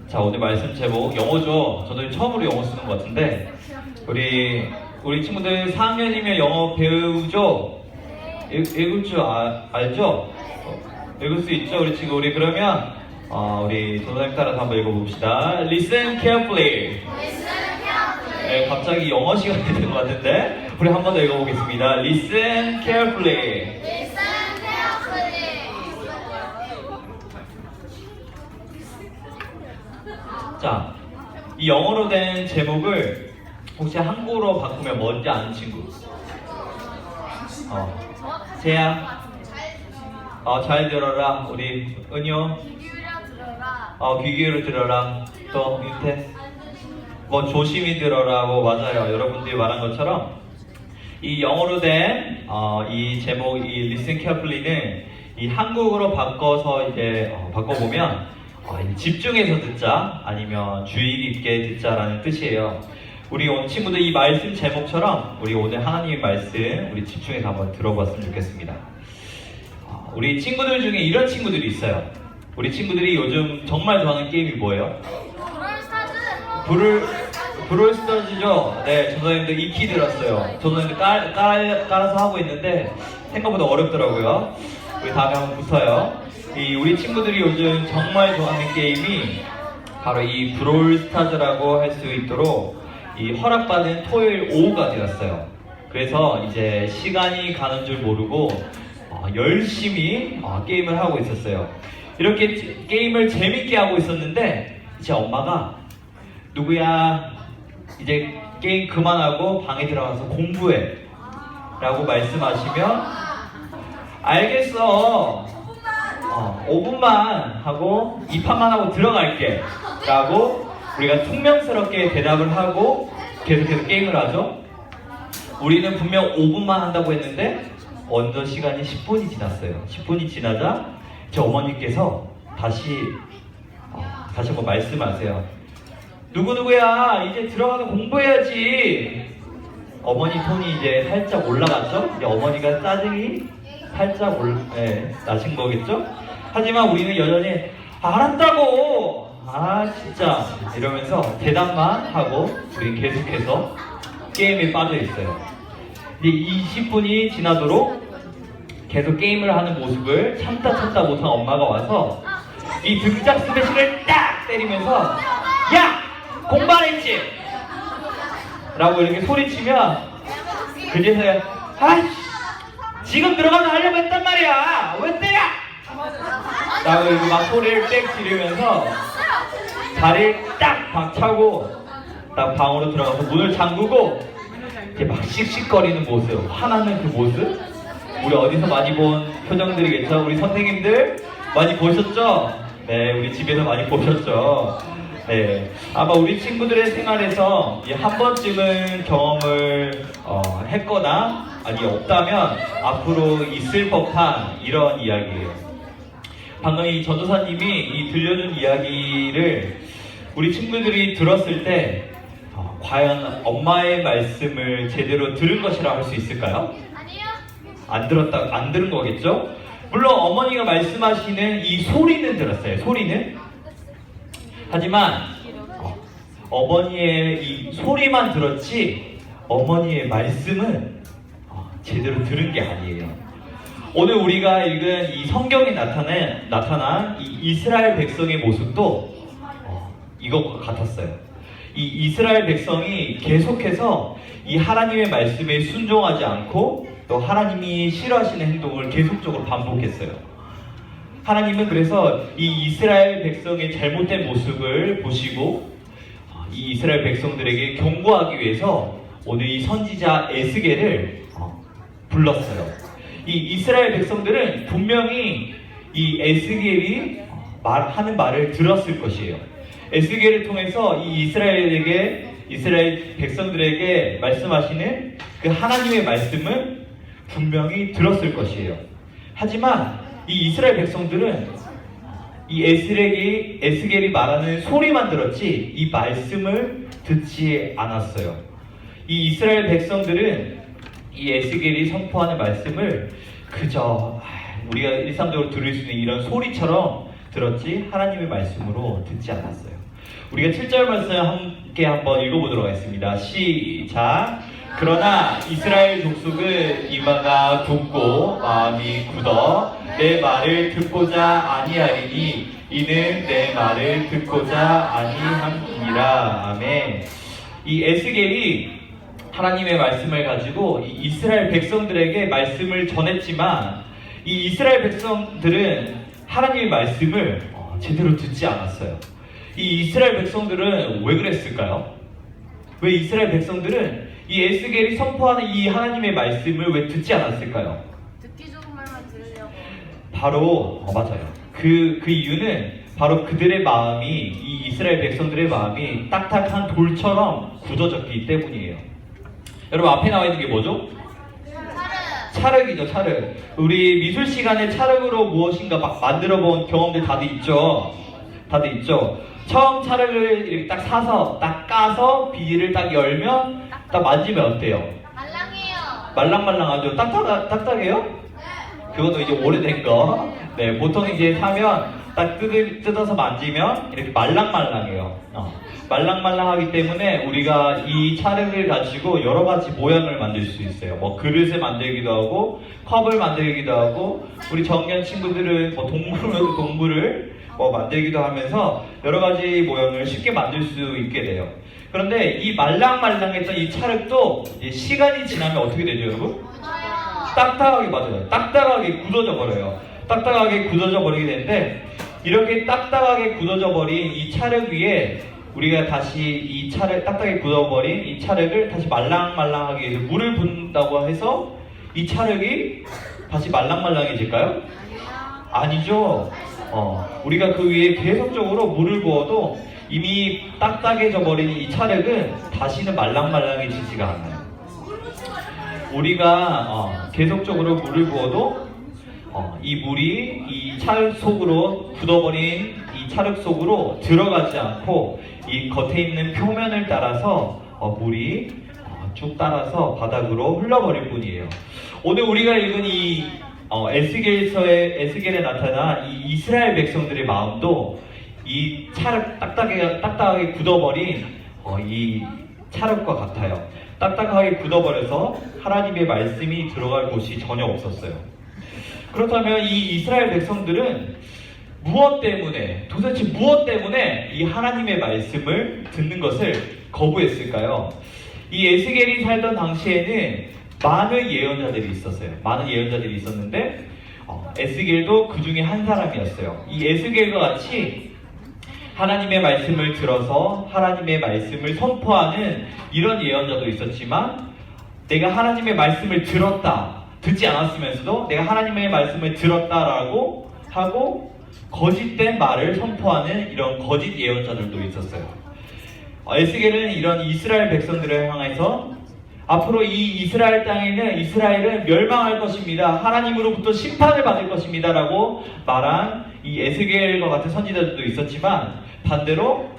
자, 오늘 말씀 제목 영어죠. 저도 처음으로 영어 쓰는 것 같은데 우리 친구들 4학년이면 영어 배우죠? 읽을 줄 알죠? 읽을 수 있죠? 우리 그러면 우리 전도사님 따라서 한번 읽어봅시다. Listen carefully. 네, 갑자기 영어 시간이 된 것 같은데 우리 한 번 더 읽어보겠습니다. Listen carefully. 자, 이 영어로 된 제목을 혹시 한국어로 바꾸면 뭔지 아는 친구? 세야? 잘 들어라. 우리 은효? 귀 기울여 들어라. 또 윤태? 뭐 조심히 들어라고. 맞아요. 여러분들이 말한 것처럼 이 영어로 된 이 제목, 이 Listen Carefully는 이 한국어로 바꿔서 이제 바꿔보면 집중해서 듣자, 아니면 주의 깊게 듣자라는 뜻이에요. 우리 오늘 친구들 이 말씀 제목처럼 우리 오늘 하나님의 말씀 우리 집중해서 한번 들어봤으면 좋겠습니다. 우리 친구들 중에 이런 친구들이 있어요. 우리 친구들이 요즘 정말 좋아하는 게임이 뭐예요? 브롤스타즈죠? 네, 전도사님들 익히 들었어요. 전도사님들 깔아서 하고 있는데 생각보다 어렵더라고요. 우리 다음에 한번 붙어요. 우리 친구들이 요즘 정말 좋아하는 게임이 바로 이 브롤스타즈라고 할 수 있도록 이 허락받은 토요일 오후가 되었어요. 그래서 이제 시간이 가는 줄 모르고 열심히 게임을 하고 있었어요. 이렇게 게임을 재밌게 하고 있었는데 제 엄마가 누구야, 이제 게임 그만하고 방에 들어가서 공부해 라고 말씀하시면 알겠어, 5분만 하고 2판만 하고 들어갈게 라고 우리가 퉁명스럽게 대답을 하고 계속해서 게임을 하죠. 우리는 분명 5분만 한다고 했는데 어느덧 시간이 10분이 지났어요. 10분이 지나자 제 어머니께서 다시 한번 말씀하세요. 누구누구야, 이제 들어가서 공부해야지. 어머니 톤이 이제 살짝 올라갔죠. 이제 어머니가 짜증이 살짝 나신 거겠죠. 하지만 우리는 여전히 알았다고, 진짜 이러면서 대답만 하고 우리 계속해서 게임에 빠져 있어요. 이제 20분이 지나도록 계속 게임을 하는 모습을 참다 못한 엄마가 와서 이 등짝 스매싱을 딱 때리면서 야! 공부 안 했지? 라고 이렇게 소리치면 그제서야 지금 들어가서 하려고 했단 말이야, 왜 때려? 라고 이렇게 막 소리를 빽 지르면서 자리를 딱 박차고 딱 방으로 들어가서 문을 잠그고 이렇게 막 씩씩거리는 모습, 화나는 그 모습, 우리 어디서 많이 본 표정들이겠죠? 우리 선생님들 많이 보셨죠? 네, 우리 집에서 많이 보셨죠? 네, 아마 우리 친구들의 생활에서 한 번쯤은 경험을 했거나 아니 없다면 앞으로 있을 법한 이런 이야기예요. 방금 이 전도사님이 이 들려준 이야기를 우리 친구들이 들었을 때 과연 엄마의 말씀을 제대로 들은 것이라 할 수 있을까요? 아니요. 안 들은 거겠죠? 물론 어머니가 말씀하시는 이 소리는 들었어요. 소리는. 하지만 어머니의 이 소리만 들었지 어머니의 말씀은 제대로 들은 게 아니에요. 오늘 우리가 읽은 이 성경에 나타난 이 이스라엘 백성의 모습도 이것과 같았어요. 이 이스라엘 백성이 계속해서 이 하나님의 말씀에 순종하지 않고 또 하나님이 싫어하시는 행동을 계속적으로 반복했어요. 하나님은 그래서 이 이스라엘 백성의 잘못된 모습을 보시고 이 이스라엘 백성들에게 경고하기 위해서 오늘 이 선지자 에스겔을 불렀어요. 이 이스라엘 백성들은 분명히 이 에스겔이 하는 말을 들었을 것이에요. 에스겔을 통해서 이 이스라엘 백성들에게 말씀하시는 그 하나님의 말씀을 분명히 들었을 것이에요. 하지만 이 이스라엘 백성들은 이 에스겔이 말하는 소리만 들었지 이 말씀을 듣지 않았어요. 이 이스라엘 백성들은 이 에스겔이 선포하는 말씀을 그저 우리가 일상적으로 들을 수 있는 이런 소리처럼 들었지 하나님의 말씀으로 듣지 않았어요. 우리가 7절 말씀 함께 한번 읽어보도록 하겠습니다. 시작. 그러나 이스라엘 족속은 이마가 굽고 마음이 굳어 내 말을 듣고자 아니하리니 이는 내 말을 듣고자 아니함이니라. 아멘. 이 에스겔이 하나님의 말씀을 가지고 이 이스라엘 백성들에게 말씀을 전했지만 이 이스라엘 백성들은 하나님의 말씀을 제대로 듣지 않았어요. 이 이스라엘 백성들은 왜 그랬을까요? 왜 이스라엘 백성들은 이 에스겔이 선포하는 이 하나님의 말씀을 왜 듣지 않았을까요? 듣기 좋은 말만 들으려고. 바로 맞아요. 그 이유는 바로 그들의 마음이 이 이스라엘 백성들의 마음이 딱딱한 돌처럼 굳어졌기 때문이에요. 여러분 앞에 나와 있는 게 뭐죠? 찰흙이죠, 찰흙. 우리 미술 시간에 찰흙으로 무엇인가 막 만들어 본 경험들 다들 있죠? 다들 있죠? 처음 찰흙을 이렇게 딱 사서 딱 까서 비닐을 딱 열면 딱 만지면 어때요? 말랑해요. 말랑말랑하죠? 딱딱해요? 네. 그것도 이제 오래된 거. 네, 보통 이제 사면 딱 뜯어서 만지면 이렇게 말랑말랑해요. 말랑말랑하기 때문에 우리가 이 찰흙을 가지고 여러 가지 모양을 만들 수 있어요. 뭐 그릇을 만들기도 하고 컵을 만들기도 하고 우리 정년 친구들은 뭐 동물을 만들기도 하면서 여러 가지 모양을 쉽게 만들 수 있게 돼요. 그런데 이 말랑말랑했던 이 찰흙도 시간이 지나면 어떻게 되죠, 여러분? 딱딱하게 맞아요. 딱딱하게 굳어져 버려요. 딱딱하게 굳어져 버리게 되는데 이렇게 딱딱하게 굳어져 버린 이 찰흙 위에 우리가 다시 이 찰흙 딱딱하게 굳어버린 이 찰흙을 다시 말랑말랑하게 해서 물을 붓는다고 해서 이 찰흙이 다시 말랑말랑해질까요? 아니죠. 우리가 그 위에 계속적으로 물을 부어도 이미 딱딱해져 버린 이 찰흙은 다시는 말랑말랑해지지가 않아요. 우리가 계속적으로 물을 부어도 이 물이 이 찰흙 속으로 굳어버린 이 찰흙 속으로 들어가지 않고 이 겉에 있는 표면을 따라서 물이 쭉 따라서 바닥으로 흘러버릴 뿐이에요. 오늘 우리가 읽은 이 에스겔에 나타난 이 이스라엘 백성들의 마음도 이 찰흙 딱딱하게 굳어버린 이 찰흙과 같아요. 딱딱하게 굳어버려서 하나님의 말씀이 들어갈 곳이 전혀 없었어요. 그렇다면 이 이스라엘 백성들은 도대체 무엇 때문에 이 하나님의 말씀을 듣는 것을 거부했을까요? 이 에스겔이 살던 당시에는 많은 예언자들이 있었어요. 많은 예언자들이 있었는데 에스겔도 그 중에 한 사람이었어요. 이 에스겔과 같이 하나님의 말씀을 들어서 하나님의 말씀을 선포하는 이런 예언자도 있었지만 내가 하나님의 말씀을 듣지 않았으면서도 내가 하나님의 말씀을 들었다라고 하고 거짓된 말을 선포하는 이런 거짓 예언자들도 있었어요. 에스겔은 이런 이스라엘 백성들을 향해서 앞으로 이 이스라엘 땅에는 이스라엘은 멸망할 것입니다. 하나님으로부터 심판을 받을 것입니다. 라고 말한 이 에스겔과 같은 선지자들도 있었지만 반대로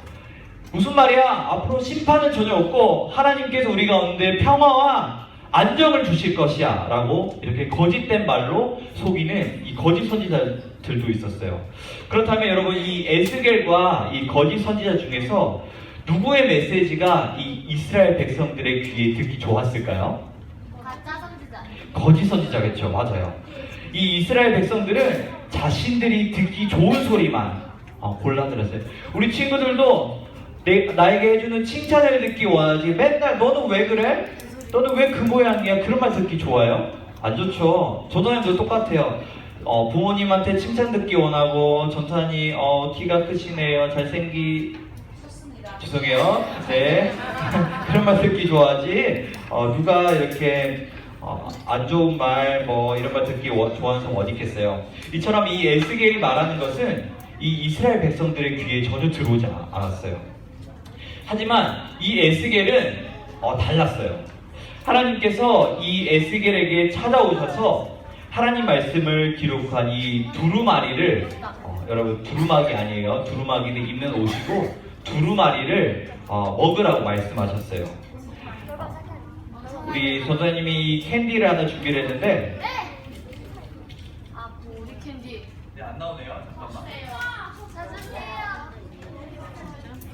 무슨 말이야? 앞으로 심판은 전혀 없고 하나님께서 우리 가운데 평화와 안정을 주실 것이야 라고 이렇게 거짓된 말로 속이는 이 거짓 선지자들도 있었어요. 그렇다면 여러분 이 에스겔과 이 거짓 선지자 중에서 누구의 메시지가 이 이스라엘 백성들의 귀에 듣기 좋았을까요? 가짜 선지자. 거짓 선지자겠죠. 맞아요. 이 이스라엘 백성들은 자신들이 듣기 좋은 소리만 골라 들었어요. 우리 친구들도 나에게 해주는 칭찬을 듣기 원하지 맨날 너는 왜 그래? 너는 왜 그 모양이야? 그런 말 듣기 좋아요? 안 좋죠. 전도사님도 똑같아요. 부모님한테 칭찬 듣기 원하고 전도사님 키가 크시네요. 죄송해요. 네. 그런 말 듣기 좋아하지. 누가 이렇게 안 좋은 말 이런 말 듣기 좋아하는 사람 어디 있겠어요. 이처럼 이 에스겔이 말하는 것은 이 이스라엘 백성들의 귀에 전혀 들어오지 않았어요. 하지만 이 에스겔은 달랐어요. 하나님께서 이 에스겔에게 찾아오셔서 하나님 말씀을 기록한 이 두루마리를 여러분 두루마기 아니에요. 두루마기는 입는 옷이고 두루마리를 먹으라고 말씀하셨어요. 우리 전도사님이 캔디를 하나 준비를 했는데 우리 캔디. 네, 안 나오네요. 잠깐만.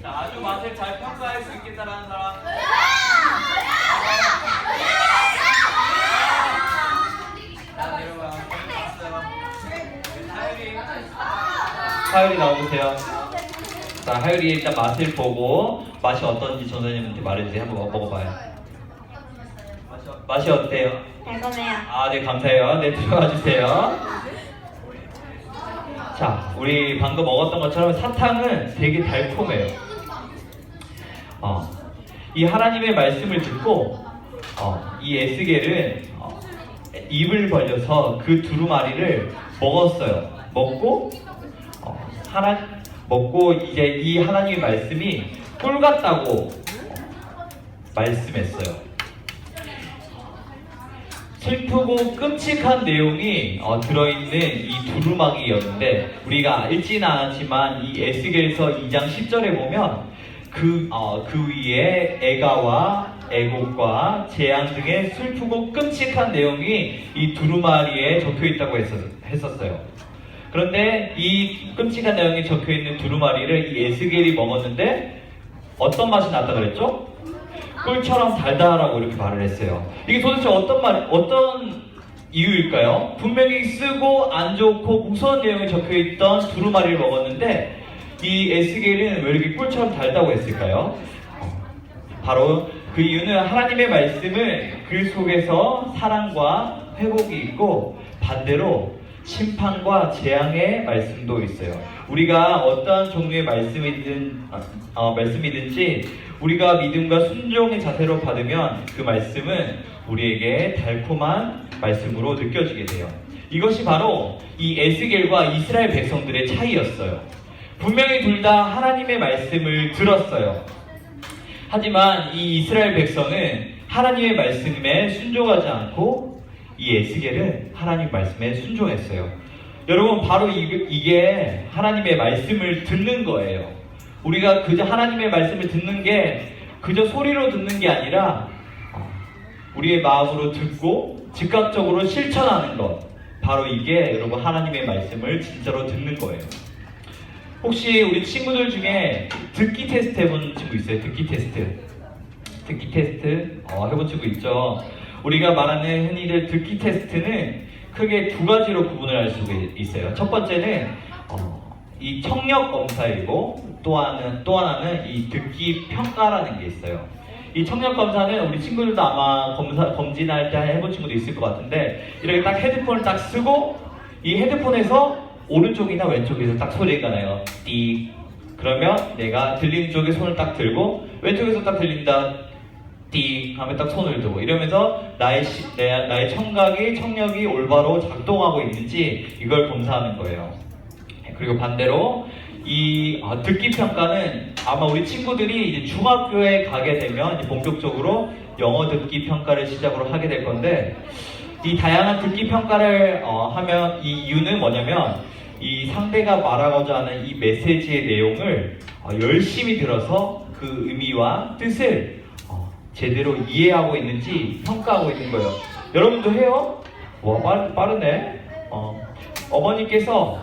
자, 아주 맛을 잘 평가할 수 있겠다라는 사람. 하율이 나오세요. 자, 하율이 일단 맛을 보고 맛이 어떤지 전사님한테 말해주세요. 한번 먹어봐요. 맛이 어때요? 달콤해요. 아, 네, 감사해요. 네, 들어가 주세요. 자, 우리 방금 먹었던 것처럼 사탕은 되게 달콤해요. 이 하나님의 말씀을 듣고 이 에스겔은 입을 벌려서 그 두루마리를 먹었어요. 먹고 이제 이 하나님의 말씀이 꿀 같다고 말씀했어요. 슬프고 끔찍한 내용이 들어있는 이 두루마기였는데 우리가 읽지는 않았지만 이 에스겔서 2장 10절에 보면 그 위에 애가와 애곡과 재앙 등의 슬프고 끔찍한 내용이 이 두루마리에 적혀있다고 했었어요. 그런데 이 끔찍한 내용이 적혀있는 두루마리를 이 에스겔이 먹었는데 어떤 맛이 났다 그랬죠? 꿀처럼 달달하라고 이렇게 말을 했어요. 이게 도대체 어떤 이유일까요? 분명히 쓰고 안 좋고 무서운 내용이 적혀있던 두루마리를 먹었는데 이 에스겔은 왜 이렇게 꿀처럼 달다고 했을까요? 바로 그 이유는 하나님의 말씀은 그 속에서 사랑과 회복이 있고 반대로 심판과 재앙의 말씀도 있어요. 우리가 어떠한 종류의 말씀이든지 우리가 믿음과 순종의 자세로 받으면 그 말씀은 우리에게 달콤한 말씀으로 느껴지게 돼요. 이것이 바로 이 에스겔과 이스라엘 백성들의 차이였어요. 분명히 둘 다 하나님의 말씀을 들었어요. 하지만 이 이스라엘 백성은 하나님의 말씀에 순종하지 않고 이 에스겔은 하나님 말씀에 순종했어요. 여러분, 바로 이게 하나님의 말씀을 듣는 거예요. 우리가 그저 하나님의 말씀을 듣는 게 그저 소리로 듣는 게 아니라 우리의 마음으로 듣고 즉각적으로 실천하는 것, 바로 이게 여러분 하나님의 말씀을 진짜로 듣는 거예요. 혹시 우리 친구들 중에 듣기 테스트 해본 친구 있어요? 듣기 테스트 해본 친구 있죠? 우리가 말하는 흔히들 듣기 테스트는 크게 두 가지로 구분을 할 수가 있어요. 첫 번째는 이 청력 검사이고 또 하나는 이 듣기 평가라는 게 있어요. 이 청력 검사는 우리 친구들도 아마 검진할 때 해본 친구도 있을 것 같은데 이렇게 딱 헤드폰을 딱 쓰고 이 헤드폰에서 오른쪽이나 왼쪽에서 딱 소리가 나요. 띠. 그러면 내가 들리는 쪽에 손을 딱 들고 왼쪽에서 딱 들린다. 띠 하면 딱 손을 들고 이러면서 나의 청력이 올바로 작동하고 있는지 이걸 검사하는 거예요. 그리고 반대로 이 듣기 평가는 아마 우리 친구들이 이제 중학교에 가게 되면 이제 본격적으로 영어 듣기 평가를 시작으로 하게 될 건데 이 다양한 듣기 평가를 하면 이 이유는 뭐냐면 이 상대가 말하고자 하는 이 메시지의 내용을 열심히 들어서 그 의미와 뜻을 제대로 이해하고 있는지 평가하고 있는 거예요. 여러분도 해요? 와, 빠르네. 어머니께서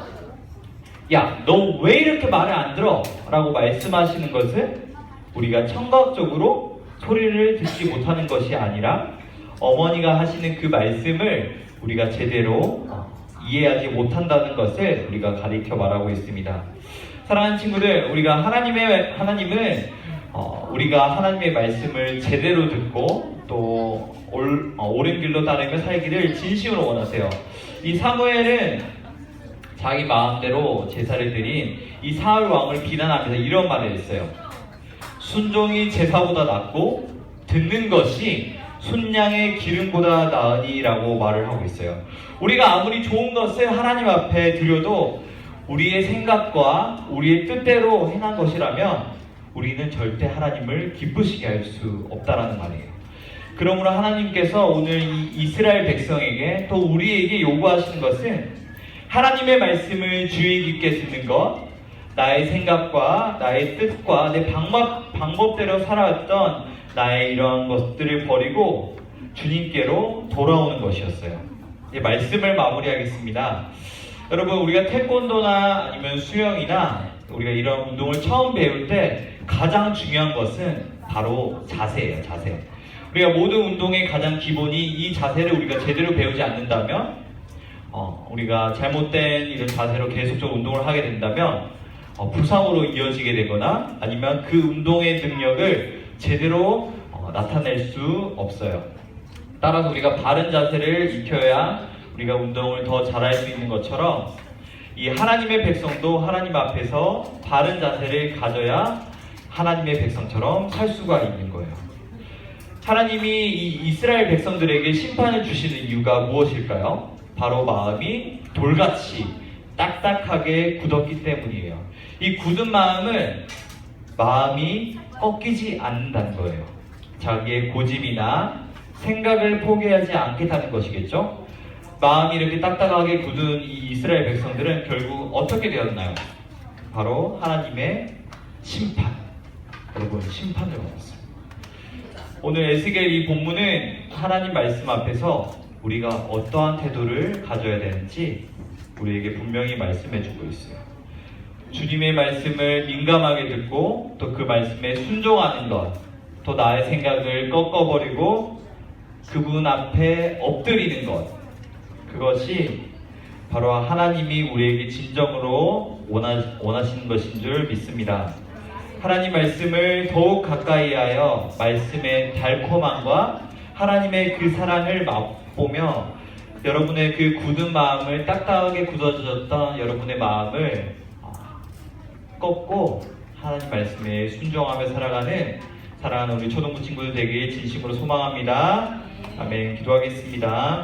야, 너 왜 이렇게 말을 안 들어? 라고 말씀하시는 것은 우리가 청각적으로 소리를 듣지 못하는 것이 아니라 어머니가 하시는 그 말씀을 우리가 제대로 이해하지 못한다는 것을 우리가 가리켜 말하고 있습니다. 사랑하는 친구들, 하나님은 우리가 하나님의 말씀을 제대로 듣고 또 옳은 길로 따르며 살기를 진심으로 원하세요. 이 사무엘은 자기 마음대로 제사를 드린 이 사울 왕을 비난하면서 이런 말을 했어요. 순종이 제사보다 낫고 듣는 것이 순양의 기름보다 나으니라고 말을 하고 있어요. 우리가 아무리 좋은 것을 하나님 앞에 드려도 우리의 생각과 우리의 뜻대로 행한 것이라면 우리는 절대 하나님을 기쁘시게 할 수 없다라는 말이에요. 그러므로 하나님께서 오늘 이 이스라엘 백성에게 또 우리에게 요구하시는 것은 하나님의 말씀을 주의 깊게 듣는 것, 나의 생각과 나의 뜻과 내 방법대로 살아왔던 나의 이러한 것들을 버리고 주님께로 돌아오는 것이었어요. 이제 말씀을 마무리하겠습니다. 여러분, 우리가 태권도나 아니면 수영이나 우리가 이런 운동을 처음 배울 때 가장 중요한 것은 바로 자세예요, 자세. 우리가 모든 운동의 가장 기본이 이 자세를 우리가 제대로 배우지 않는다면, 우리가 잘못된 이런 자세로 계속적으로 운동을 하게 된다면, 부상으로 이어지게 되거나 아니면 그 운동의 능력을 제대로 나타낼 수 없어요. 따라서 우리가 바른 자세를 익혀야 우리가 운동을 더 잘할 수 있는 것처럼 이 하나님의 백성도 하나님 앞에서 바른 자세를 가져야 하나님의 백성처럼 살 수가 있는 거예요. 하나님이 이 이스라엘 백성들에게 심판을 주시는 이유가 무엇일까요? 바로 마음이 돌같이 딱딱하게 굳었기 때문이에요. 이 굳은 마음은 마음이 꺾이지 않는다는 거예요. 자기의 고집이나 생각을 포기하지 않겠다는 것이겠죠? 마음이 이렇게 딱딱하게 굳은 이 이스라엘 백성들은 결국 어떻게 되었나요? 바로 하나님의 심판. 여러분, 심판을 받았어요. 오늘 에스겔 이 본문은 하나님 말씀 앞에서 우리가 어떠한 태도를 가져야 되는지 우리에게 분명히 말씀해주고 있어요. 주님의 말씀을 민감하게 듣고 또 그 말씀에 순종하는 것, 또 나의 생각을 꺾어버리고 그분 앞에 엎드리는 것, 그것이 바로 하나님이 우리에게 진정으로 원하시는 것인 줄 믿습니다. 하나님 말씀을 더욱 가까이 하여 말씀의 달콤함과 하나님의 그 사랑을 맛보며 여러분의 그 굳은 마음을 딱딱하게 굳어졌던 여러분의 마음을 꺾고 하나님 말씀에 순종하며 살아가는 사랑하는 우리 초등부 친구들 되길 진심으로 소망합니다. 아멘. 기도하겠습니다.